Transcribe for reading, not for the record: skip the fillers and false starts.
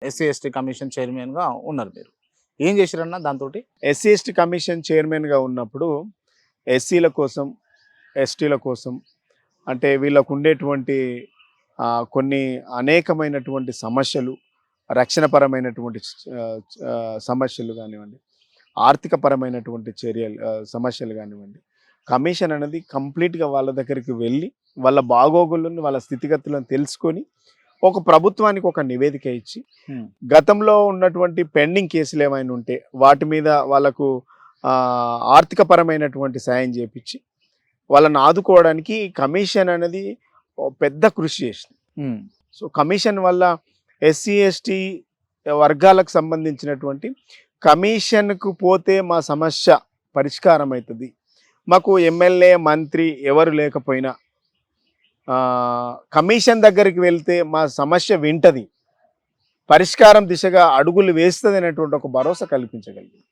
SC ST commission చైర్మన్గా ఉన్నారు మీరు. ఏం చేసిరన్న దాంతో? ఎస్సీ ఎస్టీ కమిషన్ చైర్మన్గా ఉన్నప్పుడు ఎస్సీల కోసం, ఎస్టీల కోసం, అంటే వీళ్ళకు ఉండేటువంటి కొన్ని అనేకమైనటువంటి సమస్యలు, రక్షణపరమైనటువంటి సమస్యలు కానివ్వండి, ఆర్థికపరమైనటువంటి సమస్యలు కానివ్వండి, కమిషన్ అనేది కంప్లీట్గా వాళ్ళ దగ్గరికి వెళ్ళి వాళ్ళ బాగోగులను, వాళ్ళ స్థితిగతులను తెలుసుకొని ఒక ప్రభుత్వానికి ఒక నివేదిక ఇచ్చి గతంలో ఉన్నటువంటి పెండింగ్ కేసులు ఏమైనా ఉంటే వాటి మీద వాళ్ళకు ఆర్థికపరమైనటువంటి సాయం చేపించి వాళ్ళని ఆదుకోవడానికి కమిషన్ అనేది పెద్ద కృషి చేసింది. సో కమిషన్ వల్ల ఎస్సీ ఎస్టీ వర్గాలకు సంబంధించినటువంటి కమిషన్కు పోతే మా సమస్య పరిష్కారం అవుతుంది, మాకు ఎమ్మెల్యే మంత్రి ఎవరు లేకపోయినా కమిషన్ దగ్గరికి వెళ్తే మా సమస్య వింటది, పరిష్కారం దిశగా అడుగులు వేస్తుంది అనేటువంటి ఒక భరోసా కల్పించగలిగింది.